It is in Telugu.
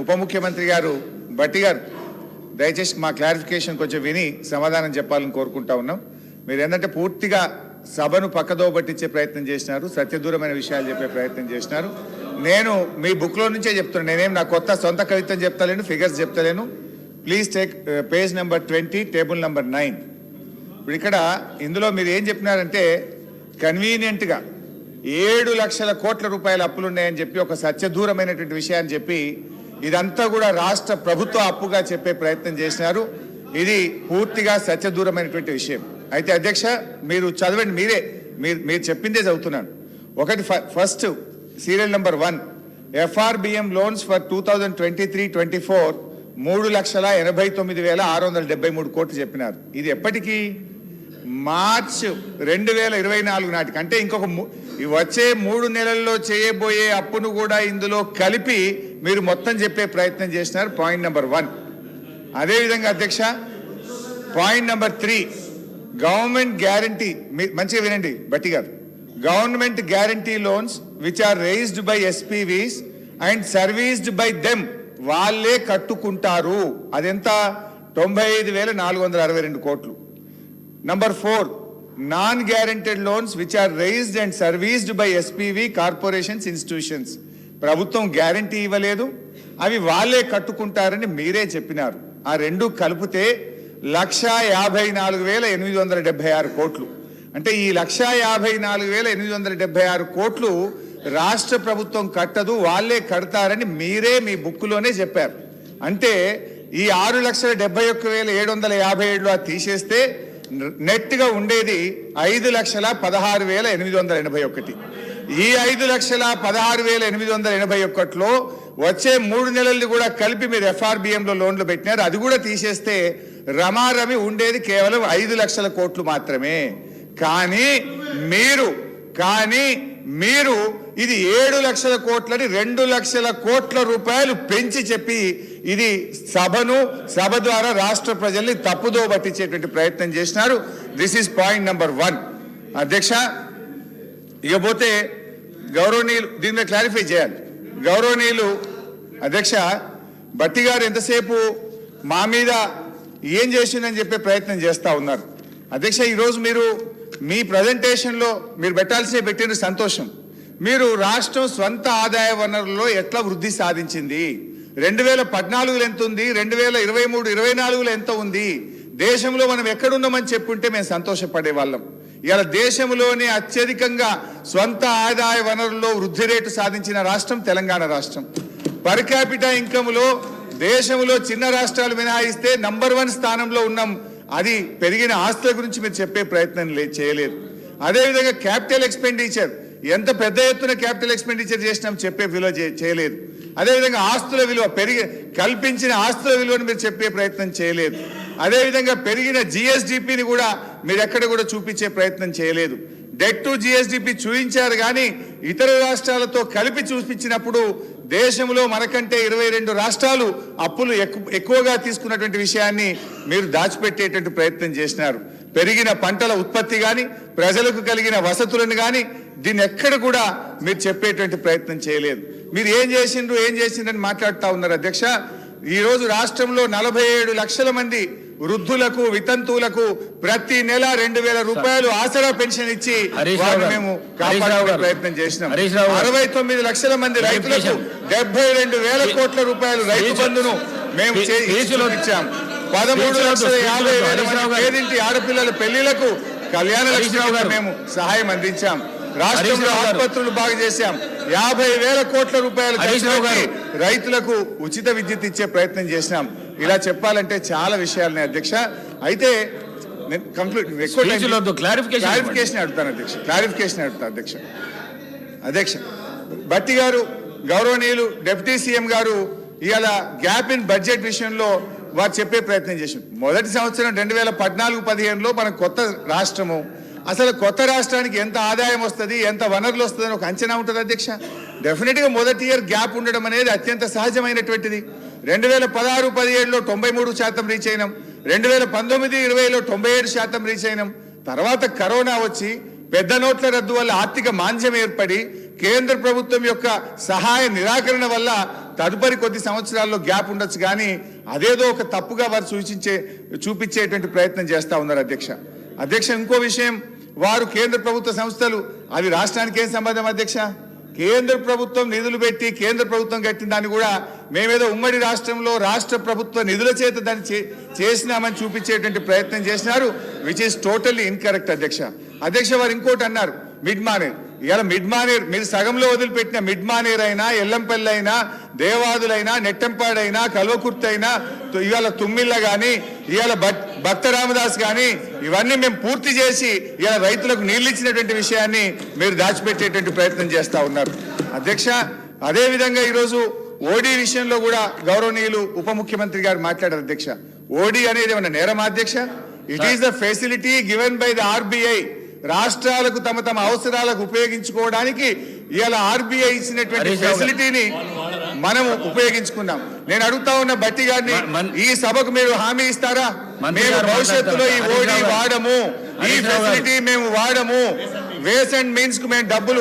ఉప ముఖ్యమంత్రి గారు భట్టి గారు దయచేసి మా క్లారిఫికేషన్ కొంచెం విని సమాధానం చెప్పాలని కోరుకుంటా ఉన్నాం. మీరు ఏంటంటే పూర్తిగా సభను పక్కదో పట్టించే ప్రయత్నం చేసినారు, సత్యదూరమైన విషయాలు చెప్పే ప్రయత్నం చేసినారు. నేను మీ బుక్లో నుంచే చెప్తున్నాను, నేనేం నా కొత్త సొంత కవిత్వం చెప్తలేను, ఫిగర్స్ చెప్తలేను. Please take page number 20 table number 9. ఇప్పుడు ఇక్కడ ఇందులో మీరు ఏం చెప్పినారంటే కన్వీనియంట్గా 7 లక్షల కోట్ల రూపాయల అప్పులు ఉన్నాయని చెప్పి ఒక సత్యదూరమైనటువంటి విషయాన్ని చెప్పి ఇదంతా కూడా రాష్ట్ర ప్రభుత్వ అప్పుగా చెప్పే ప్రయత్నం చేసినారు. ఇది పూర్తిగా సత్యదూరమైనటువంటి విషయం. అయితే అధ్యక్ష మీరు చదవండి, మీరు చెప్పిందే చదువుతున్నాను. ఒకటి first serial number 1 FRBM loans for 2023-24 3,89,673 కోట్లు చెప్పినారు. ఇది ఎప్పటికీ మార్చ్ 2024 నాటికి, అంటే ఇంకొక వచ్చే 3 నెలల్లో చేయబోయే అప్పును కూడా ఇందులో కలిపి మీరు మొత్తం చెప్పే ప్రయత్నం చేసినారు. Point number 1. అదేవిధంగా అధ్యక్ష పాయింట్ నెంబర్ 3 గవర్నమెంట్ గ్యారంటీ, మంచిగా వినండి Bhatti garu, government guarantee loans which are raised by SPVs and serviced by them, వాళ్ళే కట్టుకుంటారు. అదెంత? 95,462 కోట్లు. Number 4 non guaranteed loans which are raised and serviced by SPV corporations institutions, ప్రభుత్వం గ్యారంటీ ఇవ్వలేదు, అవి వాళ్ళే కట్టుకుంటారని మీరే చెప్పినారు. ఆ రెండు కలిపితే 1,54,876 కోట్లు. అంటే ఈ 1,54,876 కోట్లు రాష్ట్ర ప్రభుత్వం కట్టదు, వాళ్ళే కడతారని మీరే మీ బుక్లోనే చెప్పారు. అంటే ఈ 6,71,757 తీసేస్తే నెట్గా ఉండేది 5,16,881. ఈ 5,16,881లో వచ్చే 3 నెలలు కూడా కలిపి మీరు FRBMలో లోన్లు పెట్టినారు. అది కూడా తీసేస్తే రమారమి ఉండేది కేవలం 5 లక్షల కోట్లు మాత్రమే. కానీ మీరు ఇది 7 లక్షల కోట్లని 2 లక్షల కోట్ల రూపాయలు పెంచి చెప్పి ఇది సభ ద్వారా రాష్ట్ర ప్రజల్ని తప్పుదో పట్టించేటువంటి ప్రయత్నం చేసినారు. This is point number 1. అధ్యక్ష ఇకపోతే గౌరవనీయులు దీని మీద క్లారిఫై చేయాలి. గౌరవనీయులు అధ్యక్ష భట్టి గారు ఎంతసేపు మా మీద ఏం చేసిందని చెప్పే ప్రయత్నం చేస్తూ ఉన్నారు. అధ్యక్ష ఈరోజు మీరు మీ ప్రజెంటేషన్లో మీరు పెట్టిన సంతోషం. మీరు రాష్ట్రం స్వంత ఆదాయ వనరుల్లో ఎట్లా వృద్ధి సాధించింది, 2014లో ఎంత ఉంది, 2023-24లో ఎంత ఉంది, దేశంలో మనం ఎక్కడున్నామని చెప్పుంటే మేము సంతోషపడే వాళ్ళం. ఇలా దేశంలోనే అత్యధికంగా స్వంత ఆదాయ వనరుల్లో వృద్ధి రేటు సాధించిన రాష్ట్రం తెలంగాణ రాష్ట్రం. పర్ క్యాపిటా ఇన్కమ్లో దేశంలో చిన్న రాష్ట్రాలు మినహాయిస్తే నంబర్ 1 స్థానంలో ఉన్నాం. అది పెరిగిన ఆస్తుల గురించి మీరు చెప్పే ప్రయత్నం చేయలేదు. అదేవిధంగా క్యాపిటల్ ఎక్స్పెండిచర్, ఎంత పెద్ద ఎత్తున క్యాపిటల్ ఎక్స్పెండిచర్ చేసినాం చెప్పే విలువ చేయలేదు. అదేవిధంగా ఆస్తుల విలువ కల్పించిన ఆస్తుల విలువను మీరు చెప్పే ప్రయత్నం చేయలేదు. అదేవిధంగా పెరిగిన GSDPని కూడా మీరు ఎక్కడ కూడా చూపించే ప్రయత్నం చేయలేదు. డెట్ టు GSDP చూపించారు కానీ ఇతర రాష్ట్రాలతో కలిపి చూపించినప్పుడు దేశంలో మనకంటే 22 రాష్ట్రాలు అప్పులు ఎక్కువగా తీసుకున్నటువంటి విషయాన్ని మీరు దాచిపెట్టేటువంటి ప్రయత్నం చేసినారు. పెరిగిన పంటల ఉత్పత్తి కానీ ప్రజలకు కలిగిన వసతులను కానీ దీన్ని ఎక్కడ కూడా మీరు చెప్పేటువంటి ప్రయత్నం చేయలేదు. మీరు ఏం చేసిండ్రని మాట్లాడుతూ ఉన్నారు. అధ్యక్ష ఈరోజు రాష్ట్రంలో 47 లక్షల మంది వృద్ధులకు వితంతువులకు ప్రతి నెల 2,000 రూపాయలు ఆసరా పెన్షన్ ఇచ్చి మేము కాపాడే ప్రయత్నం చేసినాం. 69 లక్షల మంది రైతులకు 72,000 కోట్ల రూపాయలు రైతు బంధును మేము ఇచ్చాం. 13,50,000 పేదింటి ఆడపిల్లల పెళ్లిలకు కళ్యాణ లక్ష్మిగా మేము సహాయం అందించాం. రాష్ట్రంలో ఆసుపత్రులు బాగు చేశాం. 50,000 కోట్ల రూపాయలు రైతులకు ఉచిత విద్యుత్ ఇచ్చే ప్రయత్నం చేసినాం. ఇలా చెప్పాలంటే చాలా విషయాలున్నాయి అధ్యక్ష. అయితే క్లారిఫికేషన్ అడుగుతాను అధ్యక్ష. భట్టి గారు గౌరవనీయులు డిప్యూటీ సీఎం గారు ఇవాళ గ్యాప్ ఇన్ బడ్జెట్ విషయంలో వారు చెప్పే ప్రయత్నం చేశారు. మొదటి సంవత్సరం 2014-15లో మన కొత్త రాష్ట్రము, అసలు కొత్త రాష్ట్రానికి ఎంత ఆదాయం వస్తుంది, ఎంత వనరులు వస్తుందని ఒక అంచనా ఉంటుంది అధ్యక్ష. డెఫినెట్గా మొదటి ఇయర్ గ్యాప్ ఉండడం అనేది అత్యంత సహజమైనటువంటిది. 2016-17లో 93% రీచ్ అయినాం, 2019-20లో 97% రీచ్ అయినాం. తర్వాత కరోనా వచ్చి పెద్ద నోట్ల రద్దు వల్ల ఆర్థిక మాంద్యం ఏర్పడి కేంద్ర ప్రభుత్వం యొక్క సహాయ నిరాకరణ వల్ల తదుపరి కొద్ది సంవత్సరాల్లో గ్యాప్ ఉండొచ్చు, కానీ అదేదో ఒక తప్పుగా వారు చూపించేటువంటి ప్రయత్నం చేస్తా ఉన్నారు అధ్యక్ష. ఇంకో విషయం, వారు కేంద్ర ప్రభుత్వ సంస్థలు, అవి రాష్ట్రానికి ఏం సంబంధం అధ్యక్ష? కేంద్ర ప్రభుత్వం నిధులు పెట్టి కేంద్ర ప్రభుత్వం కట్టిన దాన్ని కూడా మేమేదో ఉమ్మడి రాష్ట్రంలో రాష్ట్ర ప్రభుత్వ నిధుల చేత దాన్ని చేసినామని చూపించేటువంటి ప్రయత్నం చేసినారు, విచ్ ఈస్ టోటల్లీ ఇన్కరెక్ట్ అధ్యక్ష. వారు ఇంకోటి అన్నారు, మిడ్ మానేర్. ఇవాళ మిడ్ మానేర్ మీరు సగంలో వదిలిపెట్టిన మిడ్ మానేర్ అయినా, ఎల్లంపల్లి అయినా, దేవాదులైనా, నెట్టంపాడైనా, కల్వకుర్తి అయినా, ఇవాళ తుమ్మిళ్ళ కానీ, ఇవాళ భక్త రామదాస్ కానీ, ఇవన్నీ మేము పూర్తి చేసి ఇవాళ రైతులకు నీళ్ళు ఇచ్చినటువంటి విషయాన్ని మీరు దాచిపెట్టేటువంటి ప్రయత్నం చేస్తా ఉన్నారు అధ్యక్ష. అదేవిధంగా ఈరోజు ఓడీ విషయంలో కూడా గౌరవనీయులు ఉప ముఖ్యమంత్రి గారు మాట్లాడారు అధ్యక్ష. ఓడీ అనేది ఏమన్నా నేరమా అధ్యక్ష? It is the facility given by the RBI. రాష్ట్రాలకు తమ అవసరాలకు ఉపయోగించుకోవడానికి ఇవాళ ఆర్బీఐ ఇచ్చినటువంటి ఫెసిలిటీని మనం ఉపయోగించుకున్నాం. నేను అడుగుతా ఉన్న బట్టి గారిని, ఈ సభకు మీరు హామీ ఇస్తారా? మేము భవిష్యత్తులో ఈ ఓడీ వాడము, ఈ ఫెసిలిటీ మేము వాడము, వేస్ అండ్ మీన్స్ కు మేము డబ్బులు